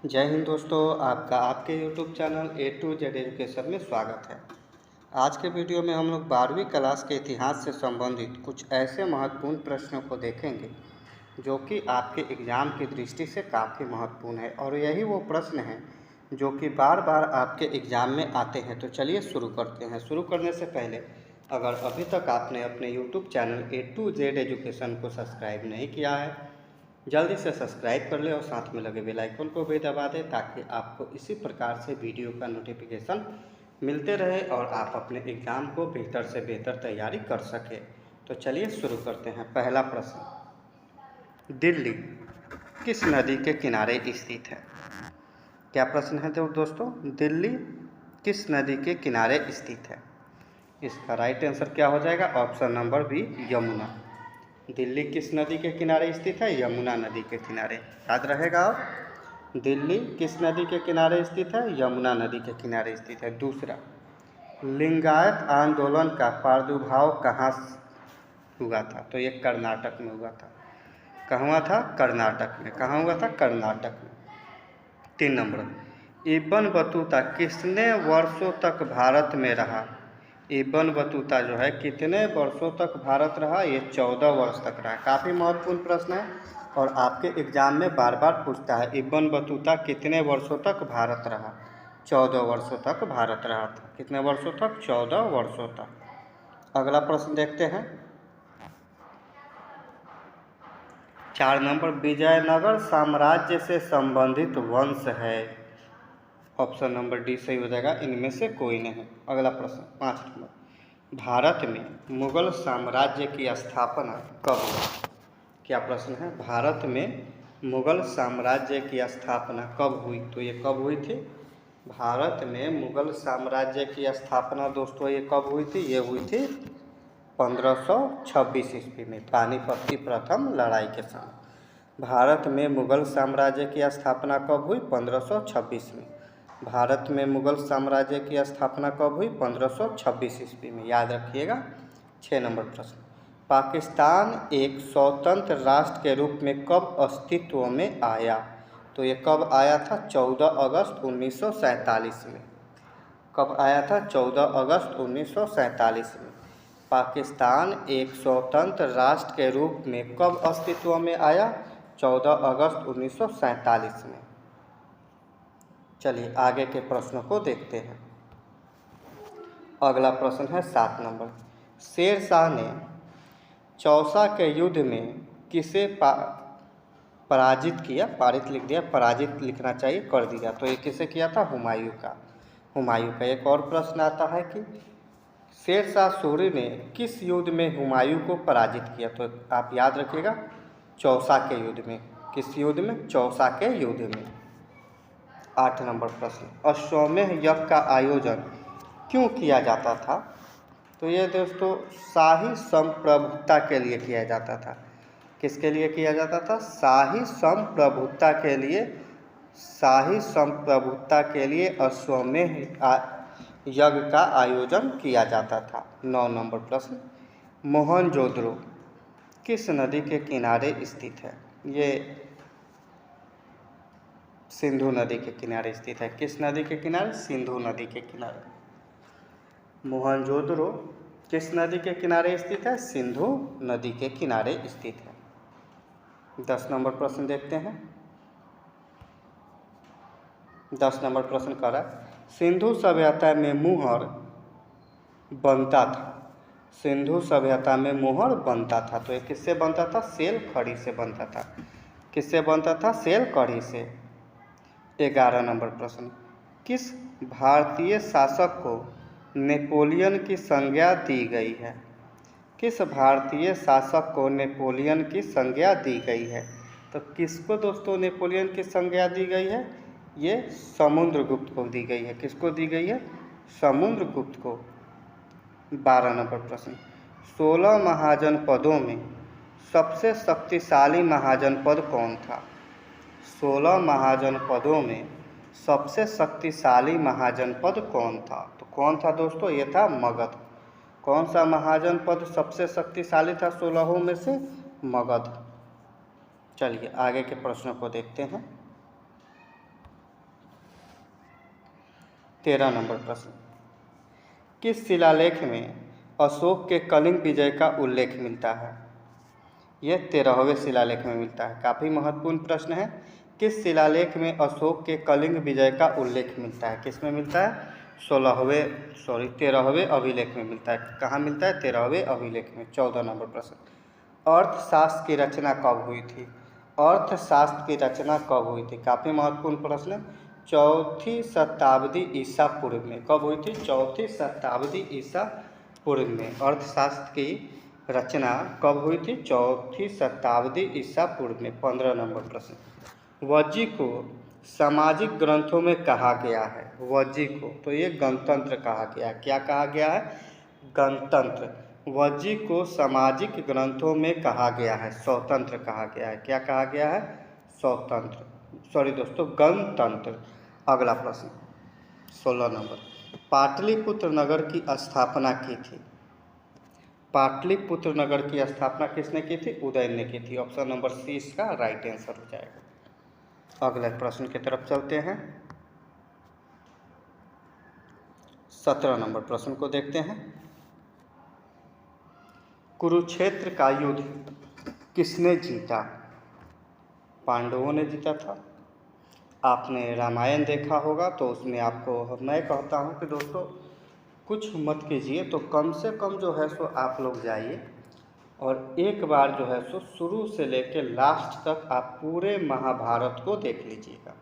जय हिंद दोस्तों, आपका आपके YouTube channel A to Z education में स्वागत है। आज के वीडियो में हम लोग 12वीं क्लास के इतिहास से संबंधित कुछ ऐसे महत्वपूर्ण प्रश्नों को देखेंगे जो कि आपके एग्ज़ाम की दृष्टि से काफ़ी महत्वपूर्ण है और यही वो प्रश्न हैं जो कि बार बार आपके एग्ज़ाम में आते हैं। तो चलिए शुरू करते हैं। शुरू करने से पहले अगर अभी तक आपने अपने YouTube channel A to Z education को सब्सक्राइब नहीं किया है, जल्दी से सब्सक्राइब कर ले और साथ में लगे बेल आइकन को भी दबा दें ताकि आपको इसी प्रकार से वीडियो का नोटिफिकेशन मिलते रहे और आप अपने एग्ज़ाम को बेहतर से बेहतर तैयारी कर सकें। तो चलिए शुरू करते हैं। पहला प्रश्न, दिल्ली किस नदी के किनारे स्थित है? क्या प्रश्न है दोस्तों? दिल्ली किस नदी के किनारे स्थित है? इसका राइट आंसर क्या हो जाएगा? Option number B, Yamuna. Delhi किस नदी के किनारे स्थित है? यमुना नदी के किनारे। याद रहेगा आप, दिल्ली किस नदी के किनारे स्थित है? यमुना नदी के किनारे स्थित है। दूसरा, लिंगायत आंदोलन का प्रादुर्भाव कहाँ हुआ था? तो ये कर्नाटक में हुआ था। कहाँ हुआ था? कर्नाटक में। कहाँ हुआ था? कर्नाटक में। 3 नंबर, इब्न बतूता कितने वर्षों तक भारत में रहा? इब्न बतूता जो है कितने वर्षों तक भारत रहा? ये 14 वर्ष तक रहा। काफ़ी महत्वपूर्ण प्रश्न है और आपके एग्ज़ाम में बार बार पूछता है, इब्न बतूता कितने वर्षों तक भारत रहा? 14 वर्षों तक भारत रहा था। कितने वर्षों तक? 14 वर्षों तक। अगला प्रश्न देखते हैं। 4 नंबर, विजयनगर साम्राज्य से संबंधित वंश है? ऑप्शन नंबर डी सही हो जाएगा, इनमें से कोई नहीं। अगला प्रश्न 5 नंबर, भारत में मुगल साम्राज्य की स्थापना कब हुई? क्या प्रश्न है? भारत में मुगल साम्राज्य की स्थापना कब हुई? तो ये कब हुई थी? भारत में मुगल साम्राज्य की स्थापना दोस्तों ये कब हुई थी? ये हुई थी 1526 ईस्वी में, पानीपत की प्रथम लड़ाई के समय। भारत में मुगल साम्राज्य की स्थापना कब हुई? 1526 में। भारत में मुगल साम्राज्य की स्थापना कब हुई? 1526 ईस्वी में। याद रखिएगा। 6 नंबर प्रश्न, पाकिस्तान एक स्वतंत्र राष्ट्र के रूप में कब अस्तित्व में आया? तो ये कब आया था? 14 अगस्त 1947 में। कब आया था? 14 अगस्त 1947 में। पाकिस्तान एक स्वतंत्र राष्ट्र के रूप में कब अस्तित्व में आया? 14 अगस्त 1947 में। चलिए आगे के प्रश्नों को देखते हैं। अगला प्रश्न है 7 नंबर, शेर शाह ने चौसा के युद्ध में किसे पराजित किया? पारित लिख दिया, पराजित लिखना चाहिए, कर दिया। तो ये किसे किया था? हुमायूं का। हुमायूं का। एक और प्रश्न आता है कि शेर शाह सूरी ने किस युद्ध में हुमायूं को पराजित किया? तो आप याद रखिएगा, चौसा के युद्ध में। किस युद्ध में? चौसा के युद्ध में। 8 नंबर प्रश्न, अश्वमेध यज्ञ का आयोजन क्यों किया जाता था? तो ये दोस्तों शाही संप्रभुता के लिए किया जाता था। किसके लिए किया जाता था? शाही संप्रभुता के लिए। शाही संप्रभुता के लिए अश्वमेध यज्ञ का आयोजन किया जाता था। 9 नंबर प्रश्न, मोहनजोदड़ो किस नदी के किनारे स्थित है? ये सिंधु नदी के किनारे स्थित है। किस नदी के किनारे? सिंधु नदी के किनारे। मोहनजोदड़ो किस नदी के किनारे स्थित है? सिंधु नदी के किनारे स्थित है। 10 नंबर प्रश्न देखते हैं। 10 नंबर प्रश्न कह रहा है, सिंधु सभ्यता में मुहर बनता था। सिंधु सभ्यता में मुहर बनता था। तो ये किससे बनता था? सेल खड़ी से बनता था। किससे बनता था? सेल कड़ी से। 11 नंबर प्रश्न, किस भारतीय शासक को नेपोलियन की संज्ञा दी गई है? किस भारतीय शासक को नेपोलियन की संज्ञा दी गई है? तो किसको दोस्तों नेपोलियन की संज्ञा दी गई है? ये समुद्रगुप्त को दी गई है। किसको दी गई है? समुद्रगुप्त को। 12 नंबर प्रश्न, 16 महाजनपदों में सबसे शक्तिशाली महाजनपद कौन था? 16 महाजनपदों में सबसे शक्तिशाली महाजनपद कौन था? तो कौन था दोस्तों? ये था मगध। कौन सा महाजनपद सबसे शक्तिशाली था 16 में से? मगध। चलिए आगे के प्रश्नों को देखते हैं। 13 नंबर प्रश्न, किस शिलालेख में अशोक के कलिंग विजय का उल्लेख मिलता है? यह 13वें शिलालेख में मिलता है। काफ़ी महत्वपूर्ण प्रश्न है। किस शिलालेख में अशोक के कलिंग विजय का उल्लेख मिलता है? किस में मिलता है? 13वें अभिलेख में मिलता है। कहाँ मिलता है? 13वें अभिलेख में। 14 नंबर प्रश्न, अर्थशास्त्र की रचना कब हुई थी? अर्थशास्त्र की रचना कब हुई थी? काफ़ी महत्वपूर्ण प्रश्न है। 4वीं शताब्दी ईसा पूर्व में। कब हुई थी? 4वीं शताब्दी ईसा पूर्व में अर्थशास्त्र की रचना कब हुई थी? 4वीं शताब्दी ईसा पूर्व में। 15 नंबर प्रश्न, वज्जी को सामाजिक ग्रंथों में कहा गया है? वज्जी को तो ये गणतंत्र कहा गया है। क्या कहा गया है? गणतंत्र। वज्जी को सामाजिक ग्रंथों में कहा गया है, स्वतंत्र कहा गया है। क्या कहा गया है? स्वतंत्र, दोस्तों, गणतंत्र। अगला प्रश्न 16 नंबर, पाटलिपुत्र नगर की स्थापना की थी? पाटलिपुत्र नगर की स्थापना किसने की थी? उदयन ने की थी। ऑप्शन नंबर सी इसका राइट आंसर हो जाएगा। अगले प्रश्न की तरफ चलते हैं। 17 नंबर प्रश्न को देखते हैं। कुरुक्षेत्र का युद्ध किसने जीता? पांडवों ने जीता था। आपने रामायण देखा होगा तो उसमें आपको मैं कहता हूँ कि दोस्तों कुछ मत कीजिए, तो कम से कम जो है सो आप लोग जाइए और एक बार जो है सो शुरू से लेकर लास्ट तक आप पूरे महाभारत को देख लीजिएगा।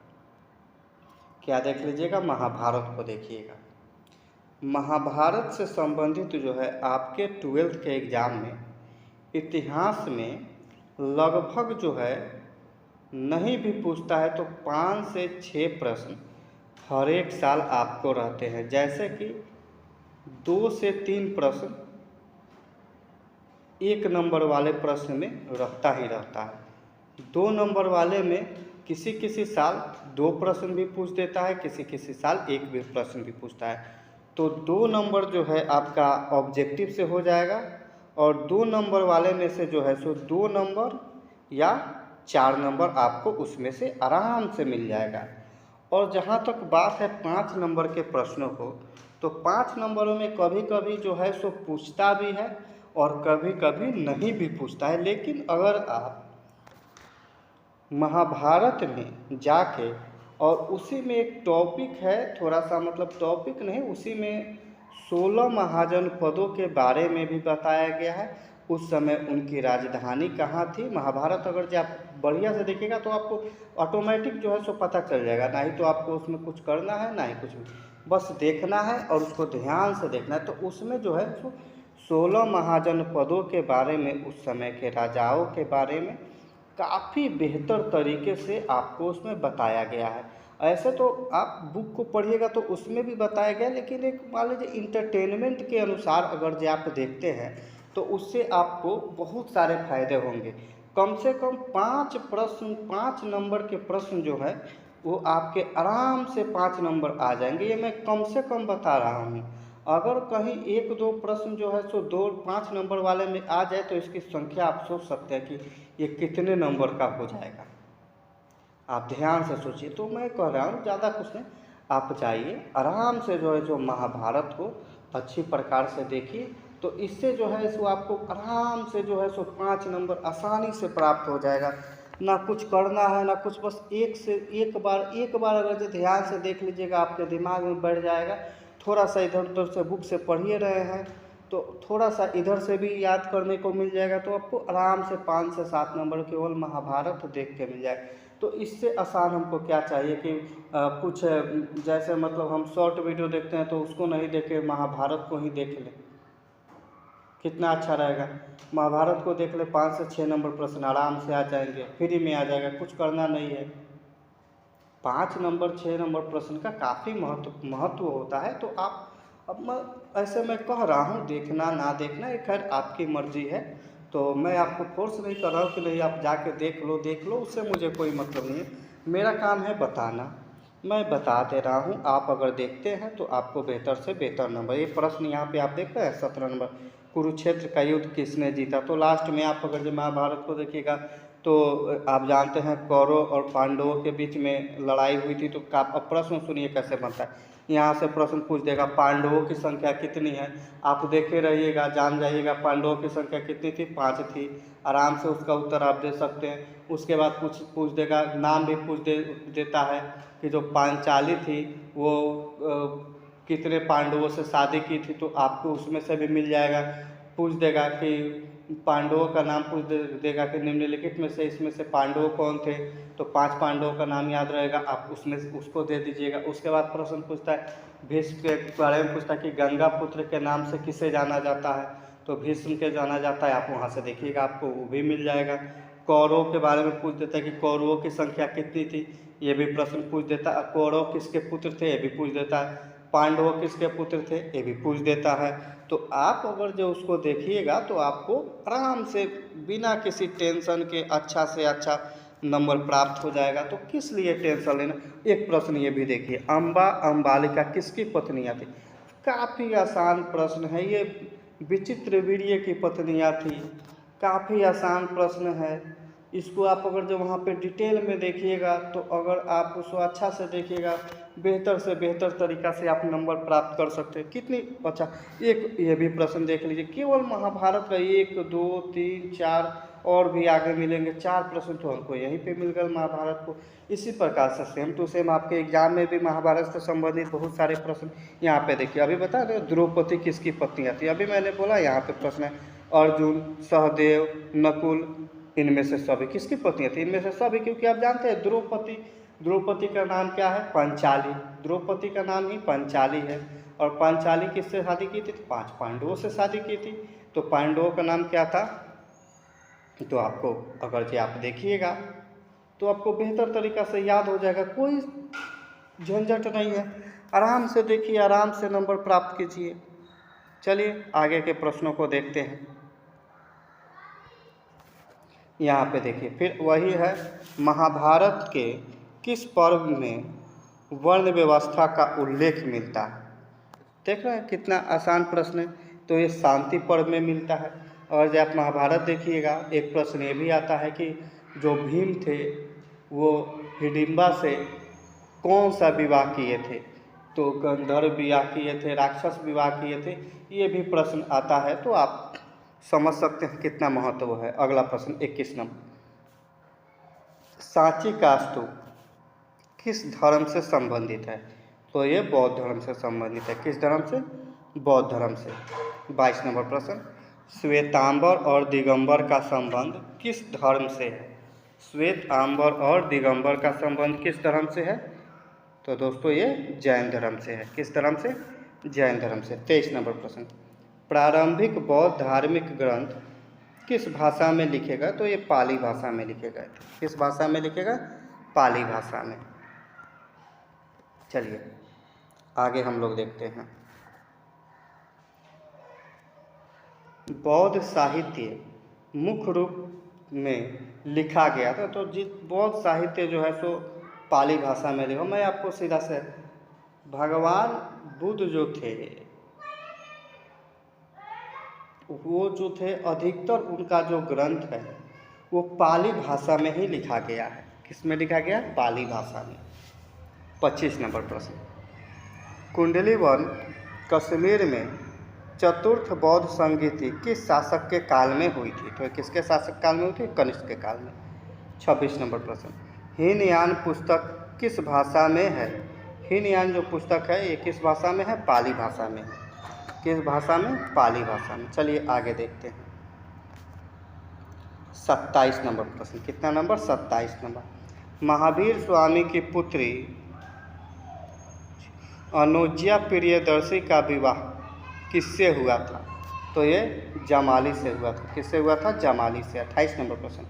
क्या देख लीजिएगा? महाभारत को देखिएगा। महाभारत से संबंधित जो है आपके 12th के एग्ज़ाम में इतिहास में लगभग जो है नहीं भी पूछता है तो 5 से 6 प्रश्न हर एक साल आपको रहते हैं। जैसे कि 2 से 3 प्रश्न 1 नंबर वाले प्रश्न में रहता ही रहता है। 2 नंबर वाले में किसी किसी साल 2 प्रश्न भी पूछ देता है, किसी किसी साल 1 भी प्रश्न भी पूछता है। तो 2 नंबर जो है आपका ऑब्जेक्टिव से हो जाएगा और 2 नंबर वाले में से जो है सो 2 नंबर या 4 नंबर आपको उसमें से आराम से मिल जाएगा। और जहाँ तक बात है 5 नंबर के प्रश्नों को, तो 5 नंबरों में कभी कभी जो है सो पूछता भी है और कभी कभी नहीं भी पूछता है। लेकिन अगर आप महाभारत में जाके और उसी में एक टॉपिक है, थोड़ा सा मतलब टॉपिक नहीं, उसी में 16 महाजनपदों के बारे में भी बताया गया है। उस समय उनकी राजधानी कहाँ थी? महाभारत अगर जो आप बढ़िया से देखिएगा तो आपको ऑटोमेटिक जो है सो पता चल जाएगा। ना ही तो आपको उसमें कुछ करना है, ना ही कुछ भी, बस देखना है और उसको ध्यान से देखना है। तो उसमें जो है सो 16 महाजनपदों के बारे में, उस समय के राजाओं के बारे में काफ़ी बेहतर तरीके से आपको उसमें बताया गया है। ऐसे तो आप बुक को पढ़िएगा तो उसमें भी बताया गया, लेकिन एक मान लीजिए इंटरटेनमेंट के अनुसार अगर जो आप देखते हैं तो उससे आपको बहुत सारे फायदे होंगे। कम से कम 5 प्रश्न, 5 नंबर के प्रश्न जो है वो आपके आराम से 5 नंबर आ जाएंगे। ये मैं कम से कम बता रहा हूँ। अगर कहीं 1-2 प्रश्न जो है सो 2-5 नंबर वाले में आ जाए तो इसकी संख्या आप सोच सकते हैं कि ये कितने नंबर का हो जाएगा। आप ध्यान से सोचिए। तो मैं कह रहा हूँ ज़्यादा कुछ नहीं, आप जाइए आराम से जो है जो महाभारत को अच्छी प्रकार से देखिए, तो इससे जो है सो आपको आराम से जो है सो 5 नंबर आसानी से प्राप्त हो जाएगा। ना कुछ करना है ना कुछ, बस एक बार अगर जो ध्यान से देख लीजिएगा आपके दिमाग में बैठ जाएगा। थोड़ा सा इधर उधर से बुक से पढ़िए रहे हैं तो थोड़ा सा इधर से भी याद करने को मिल जाएगा, तो आपको आराम से 5 से 7 नंबर केवल महाभारत देख के मिल जाएगा। तो इससे आसान हमको क्या चाहिए कि कुछ जैसे मतलब हम शॉर्ट वीडियो देखते हैं तो उसको नहीं देखें, महाभारत को ही देख लें, कितना अच्छा रहेगा। महाभारत को देख ले, 5 से 6 नंबर प्रश्न आराम से आ जाएंगे, फ्री में आ जाएगा, कुछ करना नहीं है। 5 नंबर 6 नंबर प्रश्न का काफ़ी महत्व होता है। तो आप अब मैं कह रहा हूँ देखना ना देखना ये खैर आपकी मर्जी है। तो मैं आपको फोर्स नहीं कर रहा हूँ कि नहीं आप जाके देख लो, उससे मुझे कोई मतलब नहीं है। मेरा काम है बताना, मैं बता दे रहा हूँ। आप अगर देखते हैं तो आपको बेहतर से बेहतर नंबर, ये प्रश्न यहाँ पे आप देख रहे हैं 17 नंबर, कुरुक्षेत्र का युद्ध किसने जीता? तो लास्ट में आप अगर जो महाभारत को देखिएगा तो आप जानते हैं कौरव और पांडवों के बीच में लड़ाई हुई थी। तो आप प्रश्न सुनिए कैसे बनता है। यहाँ से प्रश्न पूछ देगा पांडवों की संख्या कितनी है, आप देखे रहिएगा, जान जाइएगा पांडवों की संख्या कितनी थी, 5 थी। आराम से उसका उत्तर आप दे सकते हैं। उसके बाद पूछ देगा, नाम भी देता है कि जो पांचाली थी वो कितने पांडवों से शादी की थी, तो आपको उसमें से भी मिल जाएगा। पूछ देगा कि पांडवों का नाम पूछ देगा कि निम्नलिखित में से इसमें से पांडव कौन थे, तो 5 पांडवों का नाम याद रहेगा, आप उसमें उसको दे दीजिएगा। उसके बाद प्रश्न पूछता है भीष्म के बारे में, पूछता है कि गंगा पुत्र के नाम से किसे जाना जाता है, तो भीष्म के जाना जाता है, आप वहाँ से देखिएगा, आपको वो भी मिल जाएगा। कौरवों के बारे में पूछ देता है कि कौरवों की संख्या कितनी थी, ये भी प्रश्न पूछ देता है। कौरव किसके पुत्र थे, ये भी पूछ देता है। पांडव किसके पुत्र थे, ये भी पूछ देता है। तो आप अगर जो उसको देखिएगा तो आपको आराम से बिना किसी टेंशन के अच्छा से अच्छा नंबर प्राप्त हो जाएगा। तो किस लिए टेंशन लेना। एक प्रश्न ये भी देखिए, अम्बा अम्बालिका किसकी पत्नियाँ थी। काफ़ी आसान प्रश्न है ये, विचित्र वीर्य की पत्नियाँ थी। काफ़ी आसान प्रश्न है। इसको आप अगर जो वहाँ पे डिटेल में देखिएगा, तो अगर आप उसको अच्छा से देखिएगा, बेहतर से बेहतर तरीक़ा से आप नंबर प्राप्त कर सकते हैं। कितनी अच्छा, एक ये भी प्रश्न देख लीजिए, केवल महाभारत का 1 2 3 4 और भी आगे मिलेंगे, 4 प्रश्न तो हमको यहीं पे मिल गए महाभारत को। इसी प्रकार से सेम टू सेम आपके एग्जाम में भी महाभारत से संबंधित बहुत सारे प्रश्न यहाँ पे देखिए। अभी बता दें द्रौपदी किसकी पत्नियाँ थी, अभी मैंने बोला यहाँ पे प्रश्न है अर्जुन, सहदेव, नकुल, इनमें से सभी किसकी पत्नियाँ थी, इनमें से सभी, क्योंकि आप जानते हैं द्रौपदी का नाम क्या है, पंचाली। द्रौपदी का नाम ही पंचाली है। और पंचाली किससे शादी की थी, 5 पांडवों से शादी की थी। तो पांडवों का नाम क्या था, तो आपको अगर जे आप देखिएगा तो आपको बेहतर तरीक़ा से याद हो जाएगा, कोई झंझट नहीं है। आराम से देखिए, आराम से नंबर प्राप्त कीजिए। चलिए आगे के प्रश्नों को देखते हैं। यहाँ पे देखिए फिर वही है, महाभारत के किस पर्व में वर्ण व्यवस्था का उल्लेख मिलता है। देख रहे हैं कितना आसान प्रश्न है। तो ये शांति पर्व में मिलता है। और जब आप महाभारत देखिएगा, एक प्रश्न ये भी आता है कि जो भीम थे वो हिडिंबा से कौन सा विवाह किए थे, तो गंधर्व विवाह किए थे, राक्षस विवाह किए थे, ये भी प्रश्न आता है। तो आप समझ सकते हैं कितना महत्व है। अगला प्रश्न 21 नंबर, सांची का स्तूप किस धर्म से संबंधित है, तो ये बौद्ध धर्म से संबंधित है। किस धर्म से, बौद्ध धर्म से। 22 नंबर प्रश्न, श्वेतांबर और दिगंबर का संबंध किस धर्म से है। श्वेतांबर और दिगंबर का संबंध किस धर्म से है, तो दोस्तों ये जैन धर्म से है। किस धर्म से, जैन धर्म से। 23 नंबर प्रश्न, प्रारंभिक बौद्ध धार्मिक ग्रंथ किस भाषा में लिखे गए, तो ये पाली भाषा में लिखे गए थे। किस भाषा में लिखे गए, पाली भाषा में। चलिए आगे हम लोग देखते हैं। बौद्ध साहित्य मुख्य रूप में लिखा गया था, तो जिस बौद्ध साहित्य जो है सो पाली भाषा में लिखा। मैं आपको सीधा से, भगवान बुद्ध जो थे वो जो थे अधिकतर उनका जो ग्रंथ है वो पाली भाषा में ही लिखा गया है। किस में लिखा गया, पाली भाषा में। 25 नंबर प्रश्न, कुंडली वन कश्मीर में चतुर्थ बौद्ध संगीति किस शासक के काल में हुई थी, तो किसके शासक काल में हुई थी, कनिष्क के काल में। 26 नंबर प्रश्न, हीनयान पुस्तक किस भाषा में है। हीनयान जो पुस्तक है ये किस भाषा में है, पाली भाषा में। किस भाषा में, पाली भाषा में। चलिए आगे देखते हैं। 27 नंबर प्रश्न, कितना नंबर, 27 नंबर, महावीर स्वामी की पुत्री अनुज्या प्रियदर्शी का विवाह किससे हुआ था, तो ये जमाली से हुआ था। किससे हुआ था, जमाली से। 28 नंबर प्रश्न,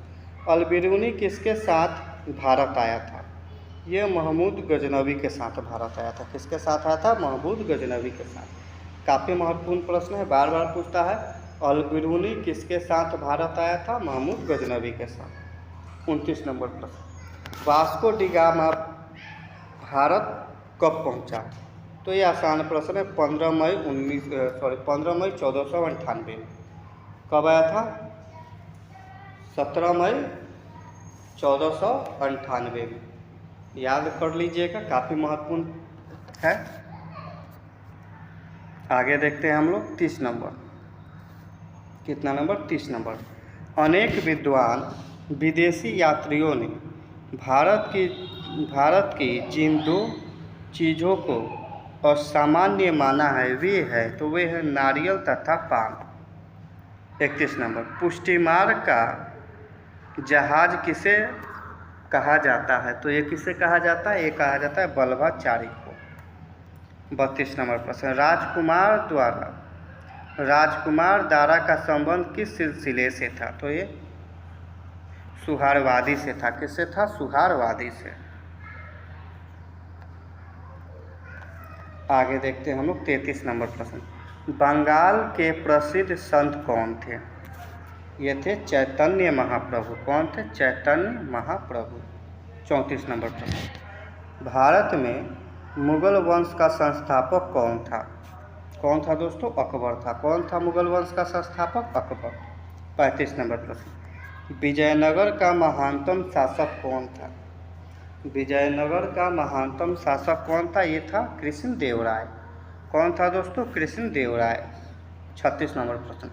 अलबिरूनी किसके साथ भारत आया था, ये महमूद गजनवी के साथ भारत आया था। किसके साथ आया था, महमूद गजनवी के साथ। काफ़ी महत्वपूर्ण प्रश्न है, बार बार पूछता है। अलबिरूनी किसके साथ भारत आया था, महमूद गजनवी के साथ। 29 नंबर प्रश्न, वास्को डी गामा भारत कब पहुंचा, तो ये आसान प्रश्न है। 15 मई 1498 में। कब आया था, 17 मई 1498 में। याद कर लीजिएगा, काफ़ी महत्वपूर्ण है। आगे देखते हैं हम लोग 30 नंबर। कितना नंबर? 30 नंबर। अनेक विद्वान विदेशी यात्रियों ने भारत की जिन दो चीज़ों को असामान्य माना है वे है, तो वे है नारियल तथा पान। 31 नंबर। पुष्टिमार्ग का जहाज किसे कहा जाता है? तो ये किसे कहा जाता है? ये कहा जाता है वल्लभाचारी को। 32 नंबर प्रश्न। राजकुमार दारा का संबंध किस सिलसिले से था? तो ये सुहारवादी से था। किससे था? सुहारवादी से। आगे देखते हैं हम लोग 33 नंबर प्रश्न। बंगाल के प्रसिद्ध संत कौन थे? ये थे चैतन्य महाप्रभु। कौन थे? चैतन्य महाप्रभु। 34 नंबर प्रश्न। भारत में मुगल वंश का संस्थापक कौन था? कौन था दोस्तों? अकबर था। कौन था मुगल वंश का संस्थापक? अकबर। 35 नंबर प्रश्न। विजयनगर का महानतम शासक कौन था? विजयनगर का महानतम शासक कौन था? ये था कृष्णदेवराय। कौन था दोस्तों? कृष्णदेवराय। 36 नंबर प्रश्न।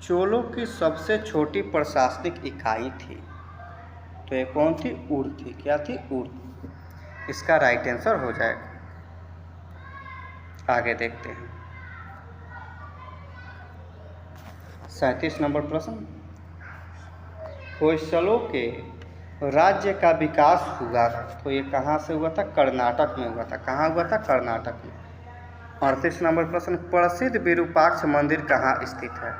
चोलों की सबसे छोटी प्रशासनिक इकाई थी, तो ये कौन थी? ऊर थी। क्या थी? ऊर। इसका राइट आंसर हो जाएगा। आगे देखते हैं 37 नंबर प्रश्न। होयसलों के राज्य का विकास हुआ, तो ये कहाँ से हुआ था? कर्नाटक में हुआ था। कहाँ हुआ था? कर्नाटक में। 38 नंबर प्रश्न। प्रसिद्ध विरूपाक्ष मंदिर कहाँ स्थित है?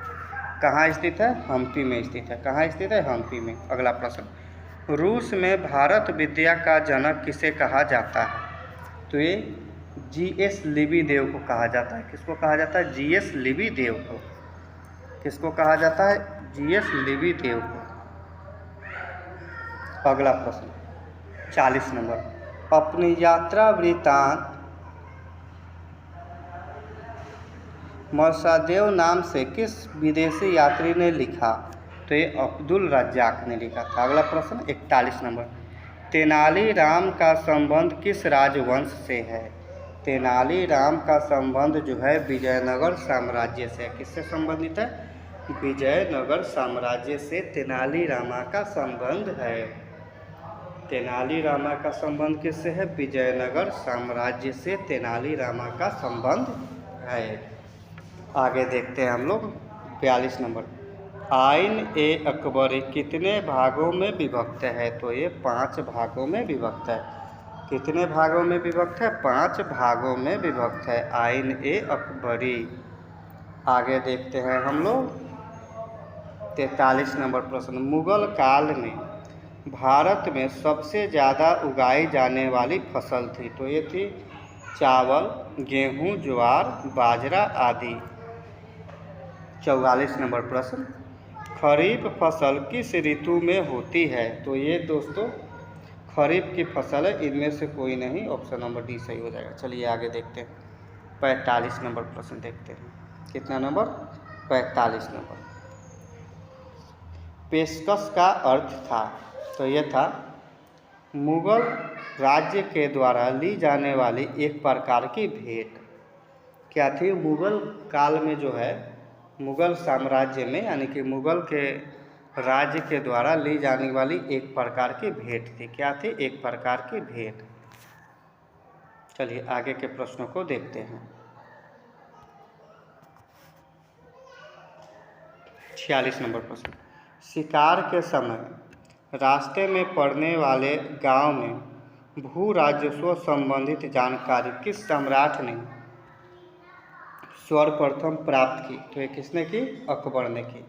कहाँ स्थित है? हम्पी में स्थित है। कहाँ स्थित है? हम्पी में। अगला प्रश्न। रूस में भारत विद्या का जनक किसे कहा जाता है? तो ये जीएस लिबिदेव को कहा जाता है। किसको कहा जाता है? जीएस लिबिदेव को। किसको कहा जाता है? जीएस लिबिदेव को। अगला प्रश्न 40 नंबर। अपनी यात्रा वृत्तांत मर्सादेव नाम से किस विदेशी यात्री ने लिखा? तो ये अब्दुल रज्जाक ने लिखा था। अगला प्रश्न 41 नंबर। तेनालीराम का संबंध किस राजवंश से है? तेनालीराम का संबंध जो है विजयनगर साम्राज्य से। किससे संबंधित है? विजयनगर साम्राज्य से तेनालीरामा का संबंध है। तेनालीरामा का संबंध किससे है? विजयनगर साम्राज्य से तेनालीरामा का संबंध है। आगे देखते हैं हम लोग 42 नंबर। आइन ए अकबरी कितने भागों में विभक्त है? तो ये 5 भागों में विभक्त है। कितने भागों में विभक्त है? 5 भागों में विभक्त है आइन ए अकबरी। आगे देखते हैं हम लोग 43 नंबर प्रश्न। मुगल काल में भारत में सबसे ज़्यादा उगाई जाने वाली फसल थी, तो ये थी चावल, गेहूं, ज्वार, बाजरा आदि। 44 नंबर प्रश्न। खरीफ फसल किस ऋतु में होती है? तो ये दोस्तों खरीफ की फसल है, इनमें से कोई नहीं। ऑप्शन नंबर डी सही हो जाएगा। चलिए आगे देखते हैं 45 नंबर प्रश्न देखते हैं। कितना नंबर? 45 नंबर। पेशकश का अर्थ था, तो यह था मुगल राज्य के द्वारा ली जाने वाली एक प्रकार की भेंट। क्या थी? मुगल काल में जो है मुगल साम्राज्य में, यानी कि मुगल के राज्य के द्वारा ली जाने वाली एक प्रकार की भेंट थी। क्या थी? एक प्रकार की भेंट। चलिए आगे के प्रश्नों को देखते हैं। 46 नंबर प्रश्न। शिकार के समय रास्ते में पड़ने वाले गांव में भू राजस्व संबंधित जानकारी किस सम्राट ने सर्वप्रथम प्राप्त की? तो ये किसने की? अकबर ने की।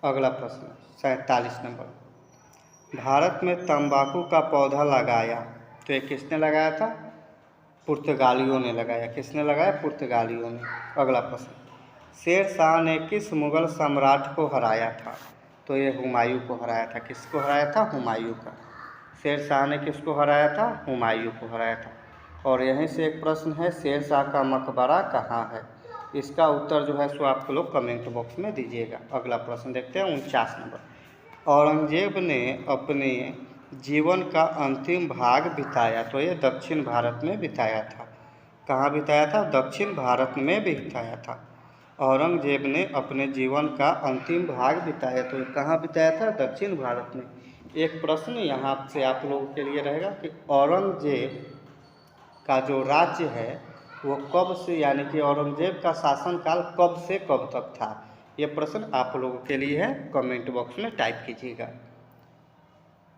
अगला प्रश्न 47 नंबर। भारत में तंबाकू का पौधा लगाया, तो ये किसने लगाया था? पुर्तगालियों ने लगाया। किसने लगाया? पुर्तगालियों ने। अगला प्रश्न। शेर शाह ने किस मुगल सम्राट को हराया था? तो ये हुमायूं को हराया था। किसको हराया था? हुमायूं का। शेर शाह ने किसको हराया था? हुमायूं को हराया था। और यहीं से एक प्रश्न है, शेर शाह का मकबरा कहाँ है? इसका उत्तर जो है सो आप लोग कमेंट बॉक्स में दीजिएगा। अगला प्रश्न देखते हैं 49 नंबर। औरंगजेब ने अपने जीवन का अंतिम भाग बिताया, तो ये दक्षिण भारत में बिताया था। कहाँ बिताया था? दक्षिण भारत में बिताया था। औरंगजेब ने अपने जीवन का अंतिम भाग बिताया, तो कहाँ बिताया था? दक्षिण भारत में। एक प्रश्न यहाँ से आप लोगों के लिए रहेगा कि औरंगजेब का जो राज्य है वो कब से, यानी कि औरंगजेब का शासनकाल कब से कब तक था? ये प्रश्न आप लोगों के लिए है, कमेंट बॉक्स में टाइप कीजिएगा।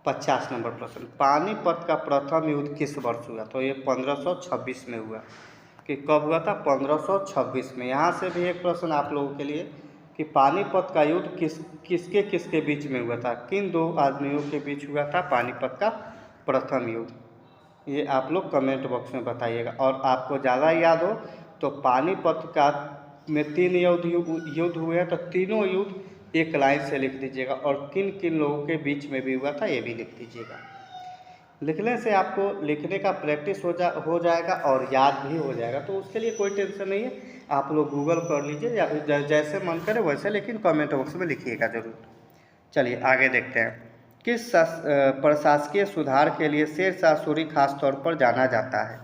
50 नंबर प्रश्न, पानीपत का प्रथम युद्ध किस वर्ष हुआ? तो ये 1526 में हुआ। कि कब हुआ था? 1526 में। यहाँ से भी एक प्रश्न आप लोगों के लिए कि पानीपत का युद्ध किसके किसके बीच में हुआ था? किन दो आदमियों के बीच हुआ था पानीपत का प्रथम युद्ध? ये आप लोग कमेंट बॉक्स में बताइएगा। और आपको ज़्यादा याद हो तो पानीपत का में 3 युद्ध हुए हैं, तो तीनों युद्ध एक लाइन से लिख दीजिएगा। और किन किन लोगों के बीच में भी हुआ था ये भी लिख दीजिएगा। लिखने से आपको लिखने का प्रैक्टिस हो जाएगा और याद भी हो जाएगा, तो उसके लिए कोई टेंशन नहीं है। आप लोग गूगल कर लीजिए या फिर जैसे मन करे वैसे, लेकिन कमेंट बॉक्स में लिखिएगा ज़रूर। चलिए आगे देखते हैं। किस प्रशासकीय सुधार के लिए शेरशाह सूरी खास तौर पर जाना जाता है?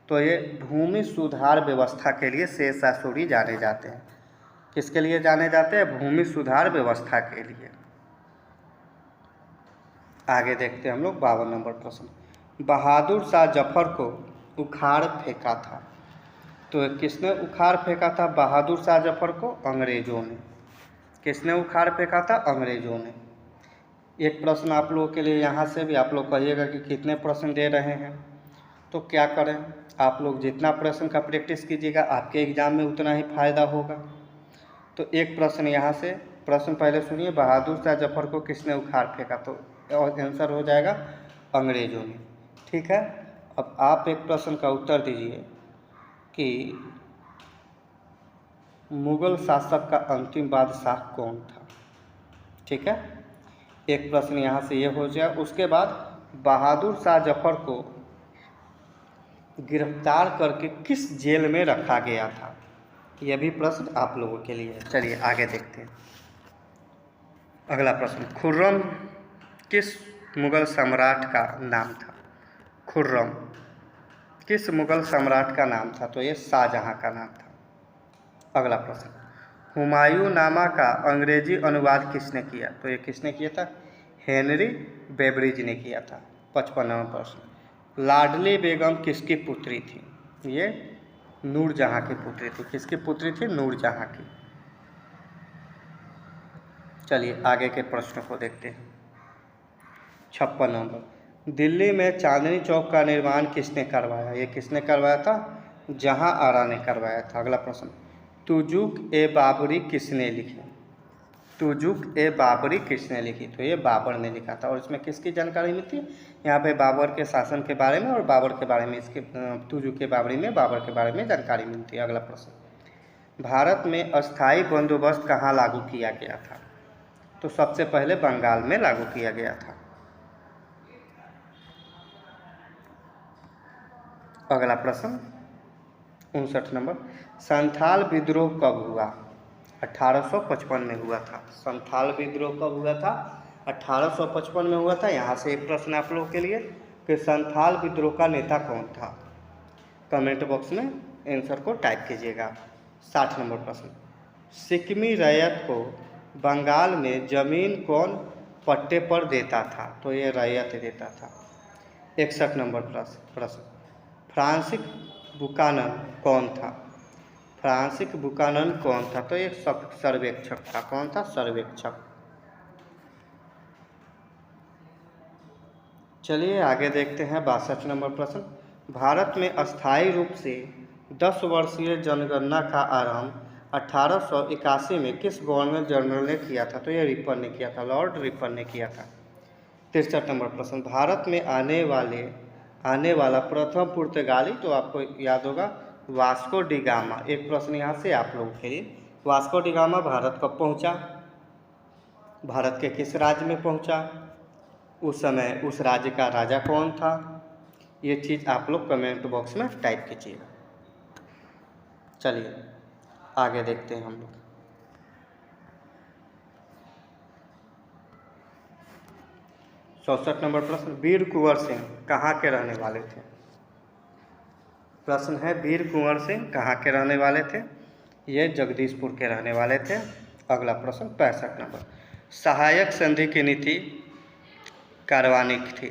तो ये भूमि सुधार व्यवस्था के लिए शेरशाह सूरी जाने जाते हैं। किसके लिए जाने जाते हैं? भूमि सुधार व्यवस्था के लिए। आगे देखते हैं हम लोग 52 नंबर प्रश्न, बहादुर शाह जफर को उखाड़ फेंका था। तो किसने उखाड़ फेंका था बहादुर शाह जफर को? अंग्रेजों ने। किसने उखाड़ फेंका था? अंग्रेजों ने। एक प्रश्न आप लोगों के लिए यहाँ से भी, आप लोग कहिएगा कि कितने प्रश्न दे रहे हैं। तो क्या करें, आप लोग जितना प्रश्न का प्रैक्टिस कीजिएगा आपके एग्जाम में उतना ही फायदा होगा। तो एक प्रश्न यहाँ से, प्रश्न पहले सुनिए, बहादुर शाह जफर को किसने उखाड़ फेंका? तो आंसर हो जाएगा अंग्रेजों ने। ठीक है, अब आप एक प्रश्न का उत्तर दीजिए कि मुगल शासक का अंतिम बादशाह कौन था? ठीक है, एक प्रश्न यहाँ से ये हो जाए। उसके बाद बहादुर शाह जफर को गिरफ्तार करके किस जेल में रखा गया था? यह भी प्रश्न आप लोगों के लिए है। चलिए आगे देखते हैं। अगला प्रश्न, खुर्रम किस मुगल सम्राट का नाम था? खुर्रम किस मुगल सम्राट का नाम था? तो ये शाहजहां का नाम था। अगला प्रश्न, हुमायूं नामा का अंग्रेजी अनुवाद किसने किया? तो ये किसने किया था? हेनरी बेबरिज ने किया था। 55वां प्रश्न, लाडली बेगम किसकी पुत्री थी? ये नूरजहां की पुत्री थी। किसकी पुत्री थी? नूरजहां की। चलिए आगे के प्रश्न को देखते हैं। 56 नंबर, दिल्ली में चांदनी चौक का निर्माण किसने करवाया? ये किसने करवाया था? जहां आरा ने करवाया था। अगला प्रश्न, तुजुक ए बाबरी किसने लिखी? तुजुक ए बाबरी किसने लिखी? तो ये बाबर ने लिखा था। और इसमें किसकी जानकारी मिलती है? यहाँ पे बाबर के शासन के बारे में और बाबर के बारे में, इसके तुजुक ए बाबरी में बाबर के बारे में जानकारी मिलती है। अगला प्रश्न, भारत में अस्थाई बंदोबस्त कहाँ लागू किया गया था? तो सबसे पहले बंगाल में लागू किया गया था। अगला प्रश्न 59 नंबर, संथाल विद्रोह कब हुआ? 1855 में हुआ था। संथाल विद्रोह कब हुआ था? 1855 में हुआ था। यहाँ से एक प्रश्न आप लोगों के लिए कि संथाल विद्रोह का नेता कौन था? कमेंट बॉक्स में आंसर को टाइप कीजिएगा। 60 नंबर प्रश्न, सिक्किमी रैयत को बंगाल में जमीन कौन पट्टे पर देता था? तो ये रैयत देता था। 61 नंबर प्रश्न, फ्रांसिस बुकानन कौन था? फ्रांसिस बुकानन कौन था? तो एक सर्वेक्षक था। कौन था? सर्वेक्षक। चलिए आगे देखते हैं। 62 नंबर प्रश्न, भारत में अस्थायी रूप से 10 वर्षीय जनगणना का आरंभ 1881 में किस गवर्नर जनरल ने किया था? तो ये रिपर ने किया था, लॉर्ड रिपर ने किया था। 63 नंबर प्रश्न, भारत में आने वाला प्रथम पुर्तगाली? तो आपको याद होगा वास्को डी गामा। एक प्रश्न यहाँ से आप लोगों के लिए, वास्को डी गामा भारत कब पहुँचा? भारत के किस राज्य में पहुँचा? उस समय उस राज्य का राजा कौन था? ये चीज़ आप लोग कमेंट बॉक्स में टाइप कीजिएगा। चलिए आगे देखते हैं हम लोग। 64 नंबर प्रश्न, वीर कुंवर सिंह कहाँ के रहने वाले थे? प्रश्न है वीर कुंवर सिंह कहाँ के रहने वाले थे? ये जगदीशपुर के रहने वाले थे। अगला प्रश्न 65 नंबर, सहायक संधि की नीति कार्बनिक थी,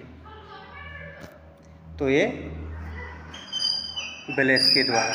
तो ये ब्लेस्की द्वारा।